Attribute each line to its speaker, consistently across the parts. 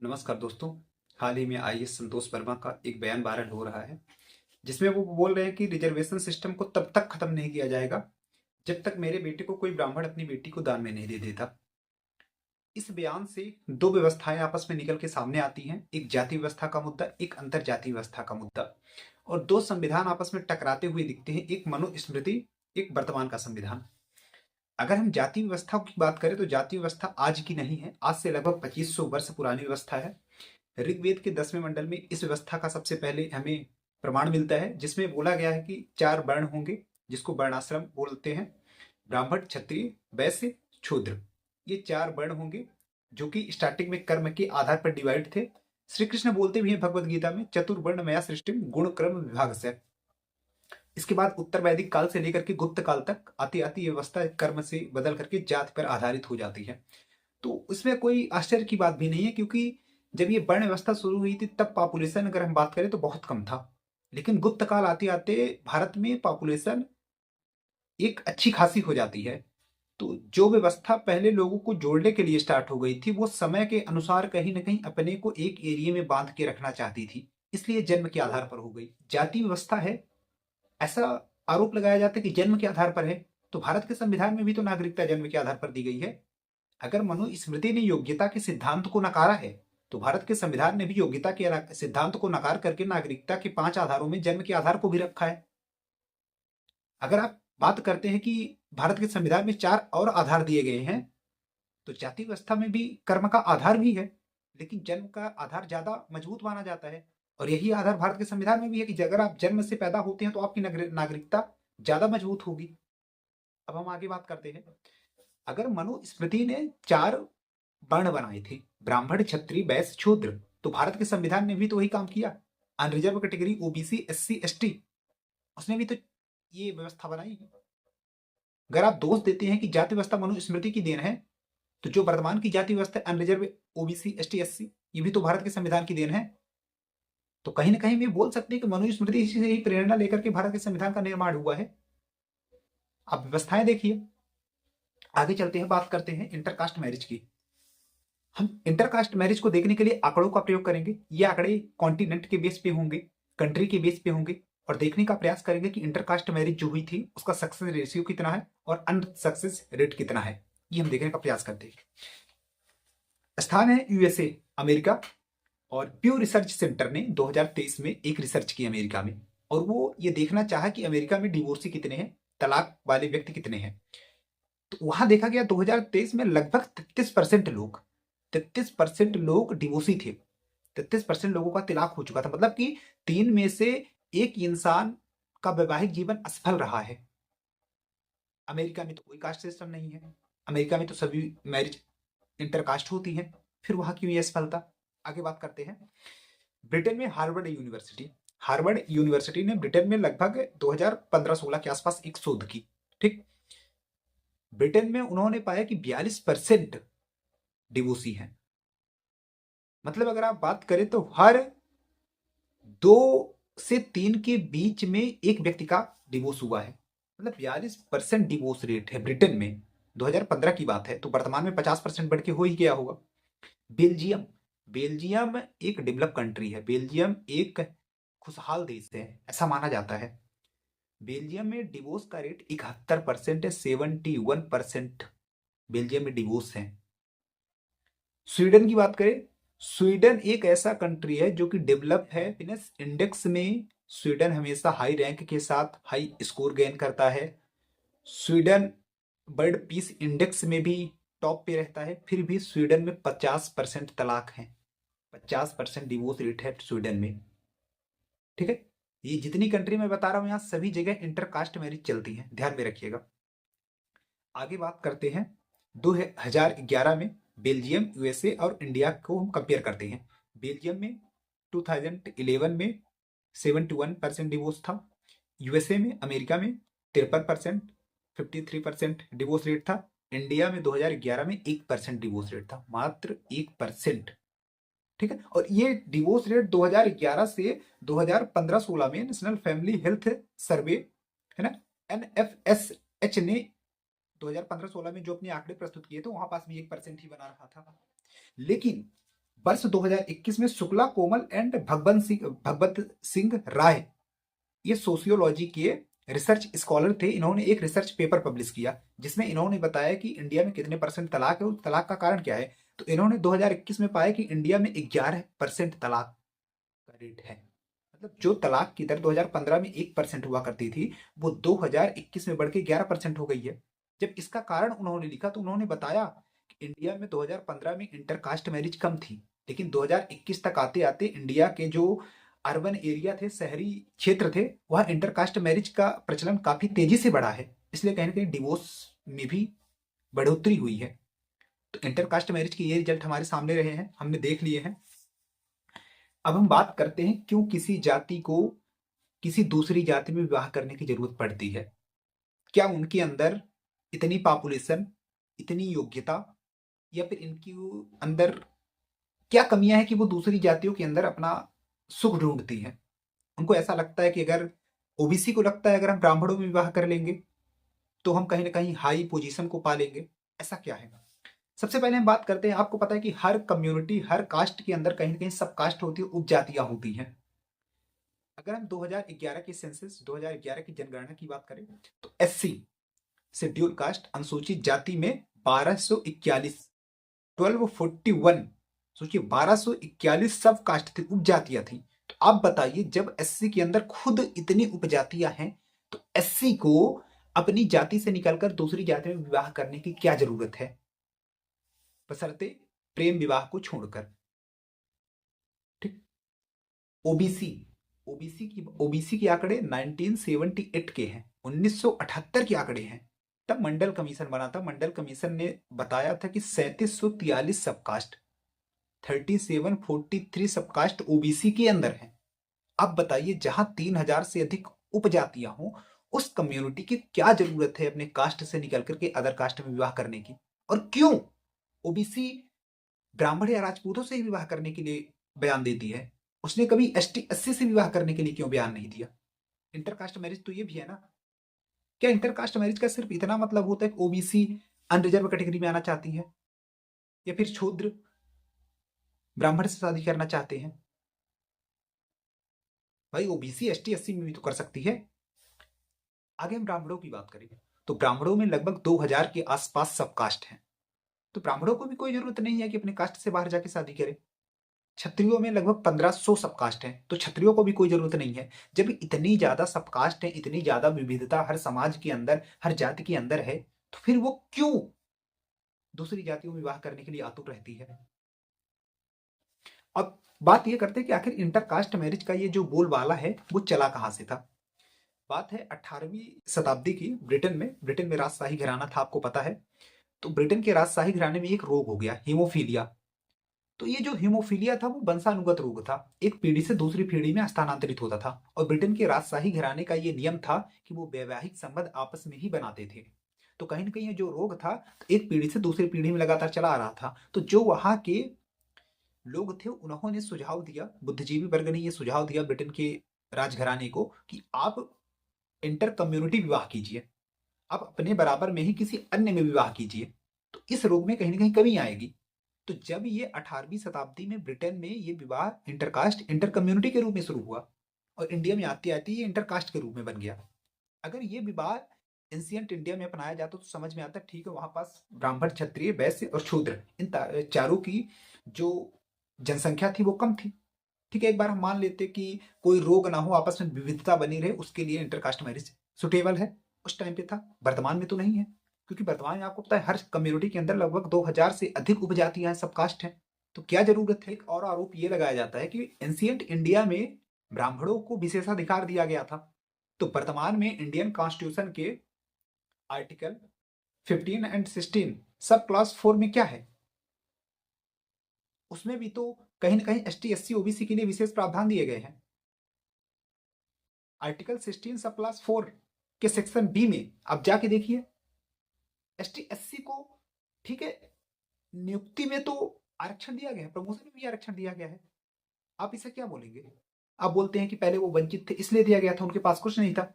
Speaker 1: नमस्कार दोस्तों। हाल ही में आईएएस संतोष वर्मा का एक बयान वायरल हो रहा है, जिसमें वो बोल रहे हैं कि रिजर्वेशन सिस्टम को तब तक खत्म नहीं किया जाएगा जब तक मेरे बेटे को कोई ब्राह्मण अपनी बेटी को दान में नहीं दे देता। इस बयान से दो व्यवस्थाएं आपस में निकल के सामने आती हैं, एक जाति व्यवस्था का मुद्दा, एक अंतर जाति व्यवस्था का मुद्दा, और दो संविधान आपस में टकराते हुए दिखते हैं, एक मनुस्मृति, एक वर्तमान का संविधान। अगर हम जाति व्यवस्था की बात करें तो जाति व्यवस्था आज की नहीं है, आज से लगभग 2500 वर्ष पुरानी व्यवस्था है। ऋग्वेद के 10वें मंडल में इस व्यवस्था का सबसे पहले हमें प्रमाण मिलता है, जिसमें बोला गया है कि 4 वर्ण होंगे, जिसको वर्णाश्रम बोलते हैं। ब्राह्मण, क्षत्रिय, वैश्य, शूद्र, ये 4 वर्ण होंगे, जो कि स्टार्टिंग में कर्म के आधार पर डिवाइड थे। श्री कृष्ण बोलते भी हैं भगवत गीता में, चतुर्वर्ण मया सृष्टिम गुण क्रम विभाग से। इसके बाद उत्तर वैदिक काल से लेकर के गुप्त काल तक आती आती ये व्यवस्था कर्म से बदल करके जाति पर आधारित हो जाती है। तो इसमें कोई आश्चर्य की बात भी नहीं है, क्योंकि जब ये वर्ण व्यवस्था शुरू हुई थी तब पॉपुलेशन अगर हम बात करें तो बहुत कम था। लेकिन गुप्त काल आते आते भारत में पॉपुलेशन एक अच्छी खासी हो जाती है। तो जो व्यवस्था पहले लोगों को जोड़ने के लिए स्टार्ट हो गई थी, वो समय के अनुसार कहीं ना कहीं अपने को एक एरिया में बांध के रखना चाहती थी, इसलिए जन्म के आधार पर हो गई। जाति व्यवस्था है, ऐसा आरोप लगाया जाता है कि जन्म के आधार पर है। तो भारत के संविधान में भी तो नागरिकता जन्म के आधार पर दी गई है। अगर मनुस्मृति ने योग्यता के सिद्धांत को नकारा है, तो भारत के संविधान ने भी योग्यता के सिद्धांत को नकार करके नागरिकता के 5 आधारों में जन्म के आधार को भी रखा है। अगर आप बात करते हैं कि भारत के संविधान में 4 और आधार दिए गए हैं, तो जाति व्यवस्था में भी कर्म का आधार भी है, लेकिन जन्म का आधार ज्यादा मजबूत माना जाता है। और यही आधार भारत के संविधान में भी है कि अगर आप जन्म से पैदा होते हैं तो आपकी नागरिकता ज्यादा मजबूत होगी। अब हम आगे बात करते हैं। अगर मनुस्मृति ने 4 वर्ण बनाए थे, ब्राह्मण, क्षत्रिय, वैश्य, शूद्र, तो भारत के संविधान ने भी तो वही काम किया। Unreserved category, OBC, SC, ST, उसने भी तो ये व्यवस्था बनाई। अगर आप दोष देते हैं कि जाति व्यवस्था मनुस्मृति की देन है, तो जो वर्तमान की जाति व्यवस्था अनरिजर्व, ओबीसी, एसटी, एससी, ये भी तो भारत के संविधान की देन है। तो कहीं ना कहीं भी बोल सकते हैं कि मनुस्मृति इसी से ही प्रेरणा लेकर के भारत के संविधान का निर्माण हुआ है। आप व्यवस्थाएं देखिए। आगे चलते हैं, बात करते हैं इंटरकास्ट मैरिज की। हम इंटरकास्ट मैरिज को देखने के लिए आंकड़ों का प्रयोग करेंगे। ये आंकड़े कॉन्टिनेंट के बेस पे होंगे, कंट्री के बेस पे होंगे, और देखने का प्रयास करेंगे कि इंटरकास्ट मैरिज जो हुई थी उसका सक्सेस रेशियो कितना है और अनसक्सेस रेट कितना है। ये हम देखने का प्रयास करते हैं। स्थान है यूएसए, अमेरिका। और प्यू रिसर्च सेंटर ने 2023 में एक रिसर्च की अमेरिका में, और वो ये देखना चाहा कि अमेरिका में डिवोर्सी कितने हैं, तलाक वाले व्यक्ति कितने हैं। तो वहां देखा गया 2023 में लगभग 33% लोग डिवोर्सी थे। 33% लोगों का तलाक हो चुका था, मतलब कि 3 में से एक इंसान का वैवाहिक जीवन असफल रहा है। अमेरिका में तो कोई कास्ट सिस्टम नहीं है, अमेरिका में तो सभी मैरिज इंटरकास्ट होती है, फिर वहां क्यों ये असफलता। आगे बात करते हैं। ब्रिटेन में हार्वर्ड यूनिवर्सिटी ने ब्रिटेन में लगभग 2015-16 के आसपास एक शोध की। ठीक, ब्रिटेन में उन्होंने पाया कि 42% डिवोर्सी है। मतलब अगर आप बात करें तो हर 2 से 3 के बीच में एक व्यक्ति का डिवोर्स हुआ है। मतलब 42% डिवोर्स रेट है ब्रिटेन में। 2015 की बात है, तो वर्तमान में 50% बढ़ के हो ही गया होगा। बेल्जियम, बेल्जियम एक डेवलप कंट्री है, बेल्जियम एक खुशहाल देश है, ऐसा माना जाता है। बेल्जियम में डिवोर्स का रेट 71% है, 71% बेल्जियम में डिवोर्स है। स्वीडन की बात करें, स्वीडन एक ऐसा कंट्री है जो कि डेवलप है। हैप्पीनेस इंडेक्स में स्वीडन हमेशा हाई रैंक के साथ हाई स्कोर गेन करता है। स्वीडन वर्ल्ड पीस इंडेक्स में भी टॉप पे रहता है, फिर भी स्वीडन में 50% तलाक है, 50% डिवोर्स रेट है स्वीडन में। ठीक है, ये जितनी कंट्री मैं बता रहा हूं, यहां सभी जगह इंटरकास्ट मैरिज चलती है, ध्यान में रखिएगा। आगे बात करते हैं। 2011 में बेल्जियम, यूएसए और इंडिया को हम कंपेयर करते हैं। बेल्जियम में 2011 में 71% डिवोर्स था। यूएसए में, अमेरिका में 53%, 53% डिवोर्स रेट था। इंडिया में 2011 में 1% डिवोर्स रेट था, मात्र 1%। ठीक है, और ये डिवोर्स रेट 2011 से 2015-16 में नेशनल फैमिली हेल्थ सर्वे, है ना, एनएफएसएच ने 2015-16 में जो अपने आंकड़े प्रस्तुत किए थे, वहां पास भी 1% ही बना रहा था। लेकिन वर्ष 2021 में शुक्ला कोमल एंड भगवत सिंह राय, ये सोशियोलॉजी के रिसर्च स्कॉलर थे। इन्होंने एक रिसर्च पेपर पब्लिश किया जिसमें इन्होंने बताया कि इंडिया में कितने परसेंट तलाक है और तलाक का कारण क्या है। तो इन्होंने 2021 में पाया कि इंडिया में 11% तलाक का रेट है। मतलब जो तलाक की दर 2015 में 1% हुआ करती थी, वो 2021 में बढ़ के 11% हो गई है। जब इसका कारण उन्होंने लिखा तो उन्होंने बताया कि इंडिया में 2015 में इंटरकास्ट मैरिज कम थी, लेकिन 2021 तक आते आते इंडिया के जो अर्बन एरिया थे, शहरी क्षेत्र थे, वह इंटरकास्ट मैरिज का प्रचलन काफी तेजी से बढ़ा है। इसलिए कहीं ना कहीं डिवोर्स में भी बढ़ोतरी हुई है। तो इंटरकास्ट मैरिज के ये रिजल्ट हमारे सामने रहे हैं, हमने देख लिए हैं। अब हम बात करते हैं क्यों किसी जाति को किसी दूसरी जाति में विवाह करने की जरूरत पड़ती है। क्या उनके अंदर इतनी पॉपुलेशन, इतनी योग्यता, या फिर इनकी अंदर क्या कमियां हैं कि वो दूसरी जातियों के अंदर अपना सुख ढूंढती हैं। उनको ऐसा लगता है कि अगर ओबीसी को लगता है अगर हम ब्राह्मणों में विवाह कर लेंगे तो हम कहीं ना कहीं हाई पोजीशन को पा लेंगे। ऐसा क्या है? सबसे पहले हम बात करते हैं, आपको पता है कि हर कम्युनिटी, हर कास्ट के अंदर कहीं ना कहीं सब कास्ट होती है, उपजातियां होती हैं। अगर हम 2011 के सेंसस, 2011 की जनगणना की बात करें तो एससी, शेड्यूल कास्ट, अनुसूचित जाति में 1241, 1241, सोचिए 1241 सब कास्ट थी, उपजातियां थी। तो आप बताइए जब एससी के अंदर खुद इतनी उपजातियां हैं तो एससी को अपनी जाति से निकलकर दूसरी जाति में विवाह करने की क्या जरूरत है, बशर्ते प्रेम विवाह को छोड़कर। ठीक। ओबीसी, ओबीसी के आंकड़े 1978 के हैं, 1978 के आंकड़े हैं। तब मंडल कमीशन बना था। मंडल कमीशन ने बताया था कि 3743 सबकास्ट, 3743 सबकास्ट ओबीसी के अंदर है। अब बताइए जहां 3000 से अधिक उपजातियां हों, उस कम्युनिटी की क्या जरूरत है अपने कास्ट से निकल करके अदर कास्ट में विवाह करने की? और क्यों ओबीसी ब्राह्मण या राजपूतों से ही विवाह करने के लिए बयान देती है? उसने कभी एसटी एससी से विवाह करने के लिए क्यों बयान नहीं दिया? इंटरकास्ट मैरिज तो ये भी है ना। क्या इंटरकास्ट मैरिज का सिर्फ इतना मतलब होता है कि ओबीसी अनरिजर्व कैटेगरी में आना चाहती है या फिर शूद्र ब्राह्मण से शादी करना चाहते हैं? भाई ओबीसी एसटी एससी में भी तो कर सकती है। आगे हम ब्राह्मणों की बात करेंगे तो ब्राह्मणों में लगभग 2000 के आसपास सब कास्ट हैं। तो ब्राह्मणों को भी कोई जरूरत नहीं है कि अपने कास्ट से बाहर जाके शादी करे। क्षत्रियों में लगभग 1500 सब कास्ट हैं, तो क्षत्रियों को भी कोई जरूरत नहीं है। जब इतनी ज्यादा सब कास्ट है, इतनी ज्यादा विविधता हर समाज के अंदर, हर जाति के अंदर है, तो फिर वो क्यों दूसरी जातियों में विवाह करने के लिए आतुर रहती है? अब बात ये करते हैं कि आखिर इंटरकास्ट मैरिज का ये जो बोलबाला है वो चला कहां से था। बात है 18वीं शताब्दी की। ब्रिटेन में राजशाही घराना था, आपको पता है। तो ब्रिटेन के राजशाही घराने में एक रोग हो गया, हीमोफीलिया। तो ये जो हीमोफीलिया था वो वंशानुगत रोग था, एक पीढ़ी से दूसरी पीढ़ी में स्थानांतरित होता था। और ब्रिटेन के राजशाही घराने का ये नियम था कि वो वैवाहिक संबंध आपस में ही बनाते थे। तो कहीं ना कहीं ये जो रोग था तो एक पीढ़ी से दूसरी पीढ़ी में लगातार चला आ रहा था। तो जो वहां के लोग थे उन्होंने सुझाव दिया, बुद्धिजीवी वर्ग ने ये सुझाव दिया ब्रिटेन के राजघराने को कि आप इंटर कम्युनिटी विवाह कीजिए, आप अपने बराबर में ही किसी अन्य में विवाह कीजिए, तो इस रोग में कहीं ना कहीं कमी आएगी। तो जब ये 18वीं शताब्दी में ब्रिटेन में ये विवाह इंटरकास्ट, इंटर कम्युनिटी के रूप में शुरू हुआ और इंडिया में आते आते ये इंटरकास्ट के रूप में बन गया। अगर ये विवाह एंशियंट इंडिया में अपनाया जाता तो समझ में आता, ठीक है वहां पास ब्राह्मण, क्षत्रिय, वैश्य और शूद्र, इन चारों की जो जनसंख्या थी वो कम थी। ठीक है, एक बार हम मान लेते कि कोई रोग ना हो, आपस में विविधता बनी रहे, उसके लिए इंटरकास्ट मैरिज सुटेबल है। उस टाइम पे था, वर्तमान में तो नहीं है, क्योंकि वर्तमान में आपको पता है हर कम्युनिटी के अंदर लगभग 2000 से अधिक उपजातियां हैं, सब कास्ट हैं। तो क्या जरूरत है? एक और आरोप ये लगाया जाता है कि एंशियंट इंडिया में ब्राह्मणों को विशेषाधिकार दिया गया था। तो वर्तमान में इंडियन कॉन्स्टिट्यूशन के आर्टिकल 15 एंड 16 सब क्लास 4 में क्या है? उसमें भी तो कहीं ना कहीं एसटी एससी ओबीसी के लिए विशेष प्रावधान दिए गए हैं। आर्टिकल 16 सब क्लास 4 के सेक्शन बी में आप जाके देखिए, एसटी एससी को, ठीक है, नियुक्ति में तो आरक्षण दिया गया है, प्रमोशन में भी आरक्षण दिया गया है। आप इसे क्या बोलेंगे? आप बोलते हैं कि पहले वो वंचित थे इसलिए दिया गया था, उनके पास कुछ नहीं था।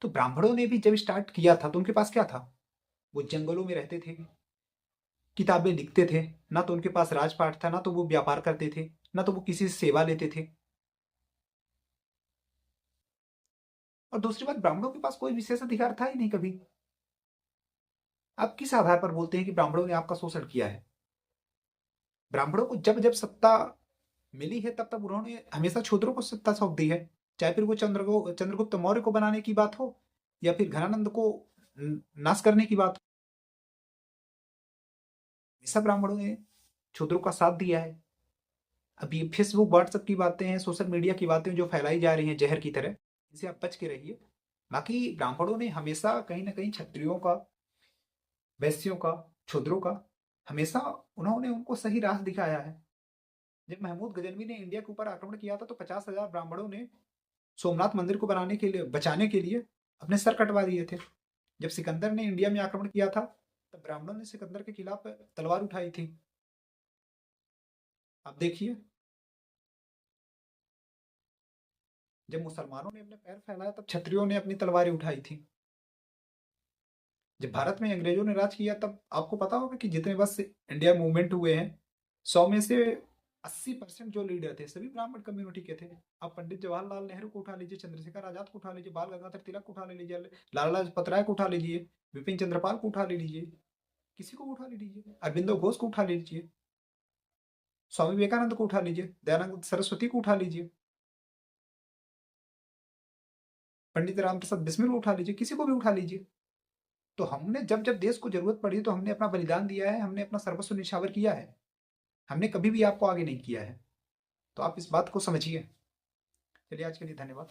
Speaker 1: तो ब्राह्मणों ने भी जब स्टार्ट किया था तो उनके पास क्या था? वो जंगलों में रहते थे, किताबें लिखते थे, ना तो उनके पास राजपाट था, ना तो वो व्यापार करते थे, ना तो वो किसी से सेवा लेते थे। और दूसरी बात, ब्राह्मणों के पास कोई विशेष अधिकार था ही नहीं कभी। आप किस आधार पर बोलते हैं कि ब्राह्मणों ने आपका शोषण किया है? ब्राह्मणों को जब जब सत्ता मिली है, तब तब उन्होंने हमेशा शूद्रों को सत्ता सौंप दी है। चाहे फिर वो चंद्रगुप्त मौर्य को बनाने की बात हो, या फिर घनानंद को नाश करने की बात हो, हमेशा ब्राह्मणों ने शूद्रों का साथ दिया है। अब ये फेसबुक व्हाट्सएप की बातें हैं, सोशल मीडिया की बातें जो फैलाई जा रही हैं जहर की तरह, इनसे आप बच के रहिए। बाकी ब्राह्मणों ने हमेशा कहीं ना कहीं क्षत्रियों का, वैश्यों का, शूद्रों का, हमेशा उन्होंने उनको सही राह दिखाया है। जब महमूद गजनवी ने इंडिया के ऊपर आक्रमण किया था, तो 50,000 ब्राह्मणों ने सोमनाथ मंदिर को बनाने के लिए, बचाने के लिए अपने सर कटवा दिए थे। जब सिकंदर ने इंडिया में आक्रमण किया था, तब ब्राह्मणों ने सिकंदर के खिलाफ तलवार उठाई थी। आप देखिए, जब मुसलमानों ने अपने पैर फैलाया, तब क्षत्रियों ने अपनी तलवारें उठाई थी। जब भारत में अंग्रेजों ने राज किया, तब आपको पता होगा कि जितने बस इंडिया मूवमेंट हुए हैं, 100 में से 80% जो लीडर थे सभी ब्राह्मण कम्युनिटी के थे। आप पंडित जवाहरलाल नेहरू को उठा लीजिए, चंद्रशेखर आजाद को उठा लीजिए, बाल गंगाधर तिलक को उठा लीजिए, लाला लाजपत राय को उठा लीजिए, विपिन चंद्रपाल को उठा लीजिए, किसी को उठा लीजिए, अरविंदो घोष को उठा लीजिए, स्वामी विवेकानंद को उठा लीजिए, दयानंद सरस्वती को उठा लीजिए, पंडित रामप्रसाद बिस्मिल को उठा लीजिए, किसी को भी उठा लीजिए। तो हमने जब जब देश को जरूरत पड़ी, तो हमने अपना बलिदान दिया है, हमने अपना सर्वस्व निछावर किया है। हमने कभी भी आपको आगे नहीं किया है। तो आप इस बात को समझिए। चलिए, आज के लिए धन्यवाद।